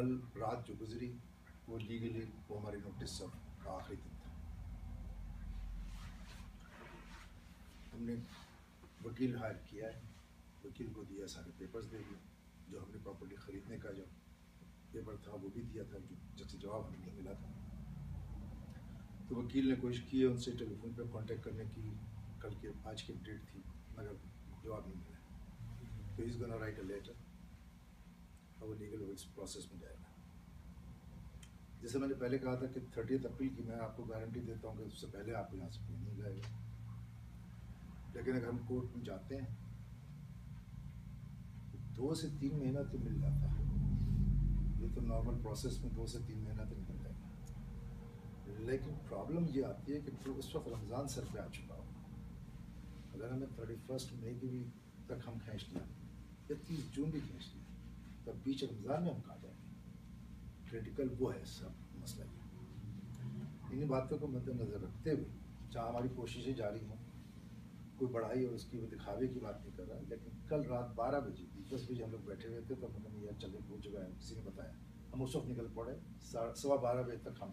کل رات جو گزری وہ لیگلی وہ ہمارے نوٹس کا آخری دن تھا. ہم نے وکیل ہائر کیا ہے, وکیل کو دیا, سارے پیپرز دے دیے, جو ہم نے پراپرٹی خریدنے کا جو پیپر تھا وہ بھی دیا تھا, جس سے جواب ہمیں نہیں ملا تھا. تو وکیل نے کوشش کی ہے ان سے ٹیلی فون پہ کانٹیکٹ کرنے کی, کل کے آج کی ڈیٹ تھی, مگر جواب نہیں ملا. تو از گونا رائٹ اے لیٹر, اور وہ لیگل پروسیس میں جائے گا. جیسے میں نے پہلے کہا تھا کہ 30 اپریل کی میں آپ کو گارنٹی دیتا ہوں کہ اس سے پہلے آپ کو یہاں سے کوئی نہیں جائے گا. لیکن اگر ہم کورٹ میں جاتے ہیں 2 سے 3 مہینہ تو مل جاتا ہے. یہ تو نارمل پروسیس میں 2 سے 3 مہینہ تو نکل جائے گا. لیکن پرابلم یہ آتی ہے کہ اس وقت رمضان سر پہ آ چکا ہو. اگر ہمیں 31 مئی کی بھی تک ہم کھینچ لیں یا 30 جون بھی کھینچ لیں, تب بیچ رمضان میں ہم کہاں جائیں گے. کریٹیکل وہ ہے سب مسئلہ. یہ انہیں باتوں کو مد نظر رکھتے ہوئے جہاں ہماری کوششیں جاری ہیں, کوئی بڑھائی اور اس کی وہ دکھاوے کی بات نہیں کر رہا, لیکن کل رات 12 بجے 10 بجے ہم لوگ بیٹھے ہوئے تھے, تو ہم نے یار چلے وہ جگہ ہے, کسی نے بتایا, ہم اس وقت نکل پڑے. 12:15 بجے تک ہم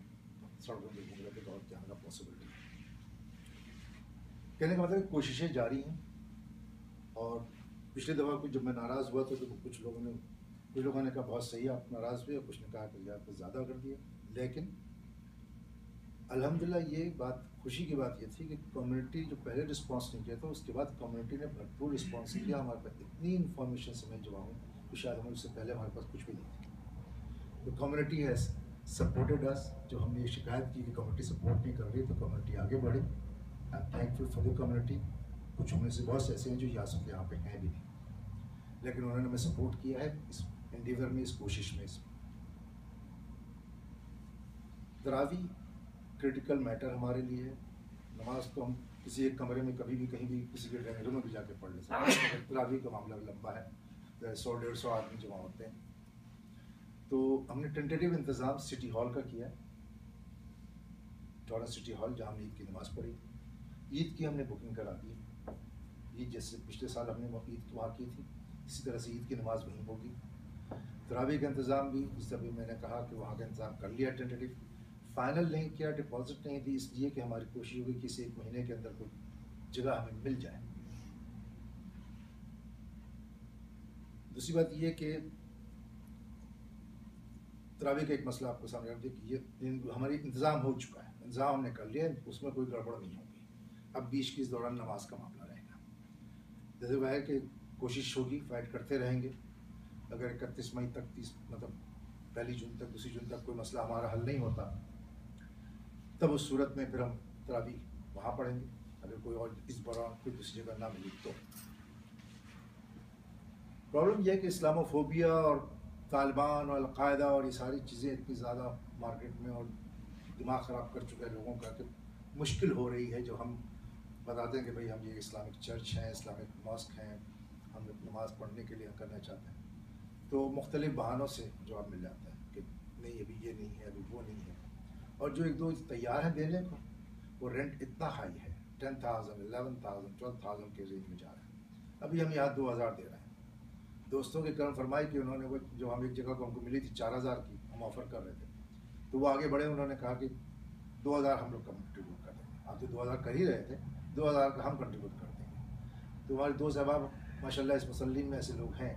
سڑکوں پہ گھوم رہے تھے, اور جانے کا پاسبلٹی. کہنے کا مطلب کوششیں جاری ہیں. اور پچھلی دفعہ کچھ جب میں ناراض ہوا تھا تو کچھ لوگوں نے کہا بہت صحیح آپ ناراض ہوئے, کچھ نے کہا کہ یار کچھ زیادہ کر دیا. لیکن الحمدللہ یہ بات خوشی کی بات یہ تھی کہ کمیونٹی جو پہلے رسپانس نہیں کیا تھا, اس کے بعد کمیونٹی نے بھرپور رسپانس کیا. ہمارے پاس اتنی انفارمیشن سے میں جمع ہوں کہ شاید ہمیں اس سے پہلے ہمارے پاس کچھ بھی نہیں تھی. تو کمیونٹی ہیز سپورٹڈ اس. جو ہم نے یہ شکایت کی کہ کمیونٹی سپورٹ نہیں کر رہی, تو کمیونٹی آگے بڑھی. I am thankful for the community. کچھ میں سے بہت سے ایسے ہیں جو یہاں پہ ہیں بھی نہیں, لیکن انہوں نے ہمیں سپورٹ کیا ہے اس انڈیور میں, اس کوشش میں. اس تراویح کریٹیکل میٹر ہمارے لیے ہے. نماز تو ہم کسی ایک کمرے میں کبھی بھی کہیں بھی کسی کے ڈرائنگ روم میں بھی جا کے پڑھ لے سکتے ہیں. تراویح کا معاملہ لمبا ہے, 100-150 آدمی جمع ہوتے ہیں. تو ہم نے ٹینٹیٹیو انتظام سٹی ہال کا کیا ہے, ٹورنٹو سٹی ہال, جہاں ہم عید کی نماز پڑھی. عید کی ہم نے بکنگ کرا دی. عید جیسے پچھلے سال ہم نے عید وہاں کی تھی, اسی طرح سے عید کی نماز وہیں ہوگی. تراویح کا انتظام بھی جس طرح میں نے کہا کہ وہاں کا انتظام کر لیا ٹینٹیٹیو. فائنل نہیں کیا, ڈپازٹ نہیں دی, اس لیے کہ ہماری کوشش ہوگی کسی ایک مہینے کے اندر کوئی جگہ ہمیں مل جائے. دوسری بات یہ کہ تراویح کا ایک مسئلہ آپ کو سامنے رکھ دیا کہ یہ ہماری انتظام ہو چکا ہے, انتظام ہم نے کر لیا, اس میں کوئی گڑبڑ نہیں ہوگی. اب بیچ کی اس دوران نماز کا معاملہ رہے گا. جیسے وہ ہے کہ کوشش ہوگی, فائٹ کرتے رہیں گے. اگر 31 مئی تک مطلب 1 جون تک 2 جون تک کوئی مسئلہ ہمارا حل نہیں ہوتا, تب اس صورت میں پھر ہم تراویح وہاں پڑھیں گے. اگر کوئی اور اس دوران کوئی دوسری جگہ نہ ملی تو. پرابلم یہ ہے کہ اسلاموفوبیا اور طالبان اور القاعدہ اور یہ ساری چیزیں اتنی زیادہ مارکیٹ میں اور دماغ خراب کر چکے ہیں لوگوں کا کہ مشکل ہو رہی ہے. جو ہم بتاتے ہیں کہ بھئی ہم یہ اسلامک چرچ ہیں, اسلامک ماسک ہیں, ہم نماز پڑھنے کے لیے کرنا چاہتے ہیں, تو مختلف بہانوں سے جواب مل جاتا ہے کہ نہیں ابھی یہ نہیں ہے, ابھی وہ نہیں ہے. اور جو 1-2 تیار ہیں دینے کو, وہ رینٹ اتنا ہائی ہے, 10,000 11,000 12,000 کے رینج میں جا رہا ہے. ابھی ہم یہاں 2,000 دے رہے ہیں. دوستوں کے کرم فرمائی کہ انہوں نے وہ جو ہم ایک جگہ کو ہم کو ملی تھی 4,000 کی, ہم آفر کر رہے تھے, تو وہ آگے بڑھے. انہوں نے کہا کہ 2,000 ہم لوگ کنٹریبیوٹ کر دیں گے. آپ جو 2,000 کر ہی رہے تھے, 2,000 کا ہم کنٹریبیوٹ کر دیں گے. تو ہمارے دوست احباب ماشاء اللہ اس مسلم میں ایسے لوگ ہیں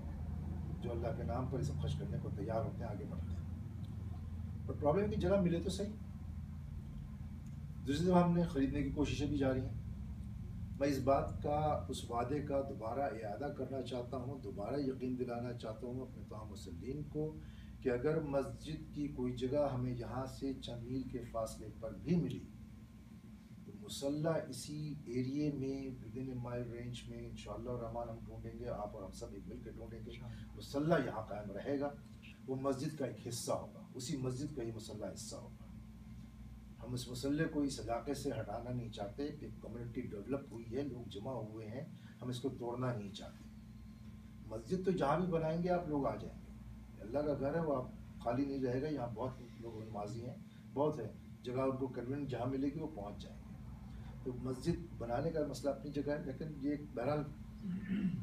جو اللہ کے نام پر یہ سب خرچ کرنے کو تیار ہوتے ہیں, آگے بڑھتے ہیں. پر پرابلم ہے کہ جگہ ملے تو صحیح. دوسری طرف ہم نے خریدنے کی کوششیں بھی جاری ہیں. میں اس بات کا, اس وعدے کا دوبارہ اعادہ کرنا چاہتا ہوں, دوبارہ یقین دلانا چاہتا ہوں اپنے تمام مسلمین کو کہ اگر مسجد کی کوئی جگہ ہمیں یہاں سے چند میل کے فاصلے پر بھی ملی تو مصلی اسی ایریے میں ودن اے مائل رینج میں انشاءاللہ الرحمن ہم ڈھونڈیں گے. آپ اور ہم سب ایک مل کے ڈھونڈیں گے. مصلی یہاں قائم رہے گا, وہ مسجد کا ایک حصہ ہوگا, اسی مسجد کا ہی مصلی حصہ ہوگا. ہم اس مسئلے کو اس علاقے سے ہٹانا نہیں چاہتے. ایک کمیونٹی ڈیولپ ہوئی ہے, لوگ جمع ہوئے ہیں, ہم اس کو توڑنا نہیں چاہتے. مسجد تو جہاں بھی بنائیں گے آپ لوگ آ جائیں گے. اللہ کا گھر ہے, وہ آپ خالی نہیں رہے گا. یہاں بہت لوگ نمازی ہیں, بہت ہے جگہ, ان کو کنوینٹ جہاں ملے گی وہ پہنچ جائیں گے. تو مسجد بنانے کا مسئلہ اپنی جگہ ہے, لیکن یہ بہرحال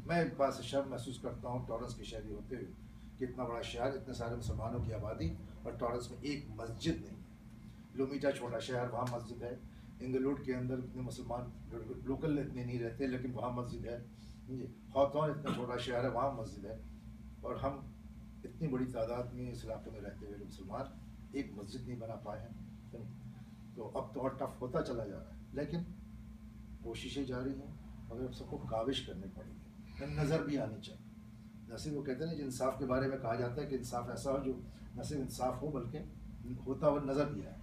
میں ایک بات سے شرم محسوس کرتا ہوں ٹورنٹو کے شہری ہوتے ہوئے کہ اتنا بڑا شہر، اتنے سارے مسلمانوں کی آبادی، اور ٹورنس میں ایک مسجد نہیں ہے. لومیٹا چھوٹا شہر، وہاں مسجد ہے. انگلوڈ کے اندر اتنے مسلمان لوکل اتنے نہیں رہتے لیکن وہاں مسجد ہے. ہاتھون اتنا چھوٹا شہر ہے، وہاں مسجد ہے. اور ہم اتنی بڑی تعداد میں اس علاقے میں رہتے ہوئے مسلمان ایک مسجد نہیں بنا پائے ہیں. تو اب تو اور ٹف ہوتا چلا جا رہا ہے، لیکن کوششیں جاری ہیں، مگر اب سب کو کاوش کرنی پڑے گی، نظر بھی آنی چاہیے. نہ صرف وہ کہتے ہیں نا، انصاف کے بارے میں کہا جاتا ہے کہ انصاف ایسا ہو جو نہ صرف انصاف ہو بلکہ ہوتا ہوا نظر بھی آئے.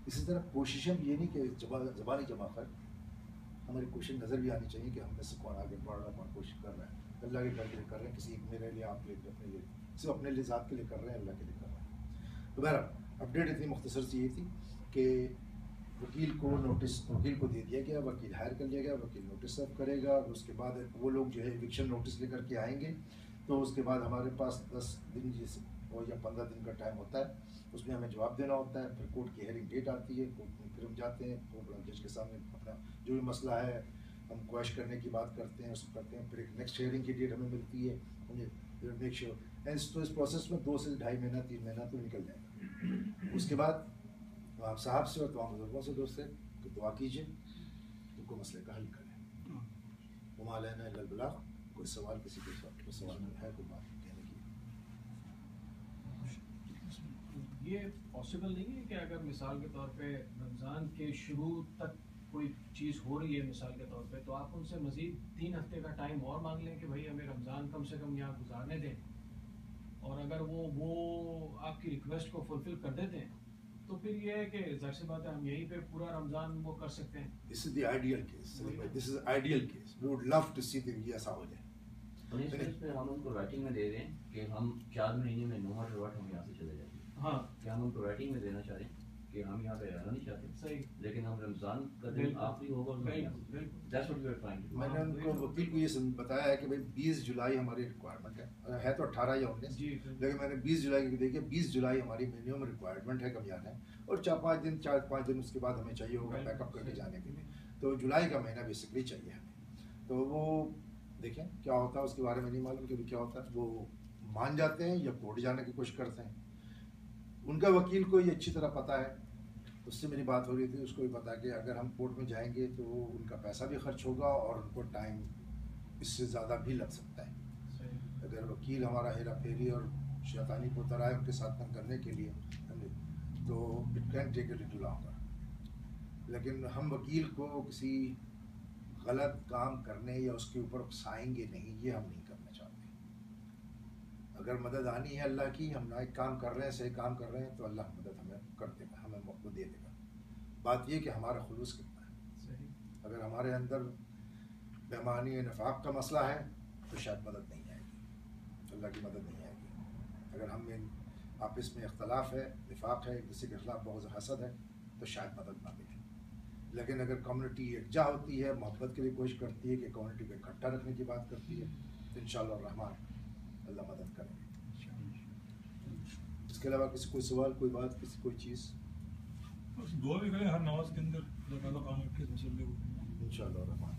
اسی طرح کوششیں بھی یہ نہیں کہ زبانی جمع کر، ہماری کوشش نظر بھی آنی چاہیے کہ ہم میں سے کون آگے بڑھ رہا ہے، کون کوشش کر رہا ہے. اللہ کے گھر کے لیے کر رہے ہیں، کسی میرے لیے، آپ کے لیے، اپنے لیے، صرف اپنے لیے ذات کے لیے کر رہے ہیں، اللہ کے لیے کر رہے ہیں. تو بہرحال اپڈیٹ اتنی مختصر سی یہ تھی کہ وکیل کو دے دیا گیا، وکیل ہائر کر لیا گیا، وکیل نوٹس سرو کرے گا. اس کے بعد وہ لوگ جو ہے ایوکشن نوٹس لے کر کے آئیں گے. تو اس کے بعد ہمارے پاس 10 دن یا 15 دن کا ٹائم ہوتا ہے، اس میں ہمیں جواب دینا ہوتا ہے. پھر کورٹ کی ہیئرنگ ڈیٹ آتی ہے، کورٹ میں پھر ہم جاتے ہیں، کورٹ جج کے سامنے اپنا جو بھی مسئلہ ہے ہم کویش کرنے کی بات کرتے ہیں، اس کو کرتے ہیں. پھر ایک نیکسٹ ہیئرنگ کی ڈیٹ ہمیں ملتی ہے. میک شیور تو اس پروسیس میں 2 سے 2.5 مہینہ 3 مہینہ تو نکل جائے گا. اس کے بعد آپ صاحب سے اور تمام بزرگوں سے دوست سے کہ دعا کیجیے، ان کو مسئلے کا حل کریں. وما علینا الا البلاغ. کوئی سوال کسی کو سوال نہیں ہے، کوئی بات کہنے کی؟ یہ پاسبل نہیں ہے کہ اگر مثال کے طور پہ رمضان کے شروع تک کوئی چیز ہو رہی ہے مثال کے طور پہ، تو آپ ان سے مزید 3 ہفتے کا ٹائم اور مانگ لیں کہ بھائی ہمیں رمضان کم سے کم یہاں گزارنے دیں، اور اگر وہ آپ کی ریکویسٹ کو فلفل کر دیتے ہیں تو پھر یہ ہے کہ ظاہر سی بات ہے ہم یہیں پہ پورا رمضان وہ کر سکتے ہیں. This is the ideal case. This is ideal case. We would love to see that یہ ایسا ہو جائے. پہ ہم ان کو رائٹنگ میں دے دیں کہ ہم 4 مہینے میں نو میٹر واٹ ہم یہاں سے چلے جائیں گے. ہاں، کہ ہم ان کو رائٹنگ میں دینا چاہتے ہیں کہ ہم یہاں پہ رہنا نہیں چاہتے. صحیح. لیکن ہم رمضان کا دن آخری ہوگا اور میں نے ان کو وکیل کو یہ بتایا ہے کہ بھائی 20 جولائی ہماری ریکوائرمنٹ ہے تو 18 یا 19، لیکن میں نے 20 جولائی کی دیکھیے 20 جولائی ہماری منیمم ریکوائرمنٹ ہے کب جانا ہے، اور 4-5 دن اس کے بعد ہمیں چاہیے ہوگا بیک اپ کر کے جانے کے لیے. تو جولائی کا مہینہ بیسکلی چاہیے ہمیں. تو وہ دیکھیں کیا ہوتا ہے، اس کے بارے میں نہیں معلوم کہ کیا ہوتا ہے. وہ مان جاتے ہیں یا کورٹ جانے کی کوشش کرتے ہیں. ان کا وکیل کو یہ اچھی طرح پتہ ہے، اس سے میری بات ہو رہی تھی، اس کو بھی پتا کہ اگر ہم کورٹ میں جائیں گے تو ان کا پیسہ بھی خرچ ہوگا اور ان کو ٹائم اس سے زیادہ بھی لگ سکتا ہے. اگر وکیل ہمارا ہیرا پھیری اور شیطانی کو اتر آئے ان کے ساتھ کام کرنے کے لیے تو it can take a little longer. لیکن ہم وکیل کو کسی غلط کام کرنے یا اس کے اوپر اکسائیں گے نہیں، یہ ہم نہیں کرنا چاہتے. اگر مدد آنی ہے اللہ کی، ہم نہ ایک کام کر رہے ہیں، صحیح کام کر رہے ہیں، تو اللہ مدد ہمیں کر دے گا، ہمیں موقع دے دے گا. بات یہ کہ ہمارا خلوص کتنا ہے. اگر ہمارے اندر بےمانی نفاق کا مسئلہ ہے تو شاید مدد نہیں آئے گی، اللہ کی مدد نہیں آئے گی. اگر ہم میں آپس میں اختلاف ہے، نفاق ہے، ایک دوسرے کے خلاف بغض و حسد ہے، تو شاید مدد نہ ملے. لیکن اگر کمیونٹی یکجا ہوتی ہے، محبت کے لیے کوشش کرتی ہے کہ کمیونٹی کو اکٹھا رکھنے کی بات کرتی ہے، تو انشاءاللہ الرحمن اللہ مدد کرے گا. اس کے علاوہ کسی کوئی سوال، کوئی بات، کسی کوئی چیز؟ دعا بھی کریں ہر نماز کے اندر اللہ تعالیٰ کام رکھے اس مسئلے کو. انشاءاللہ الرحمن.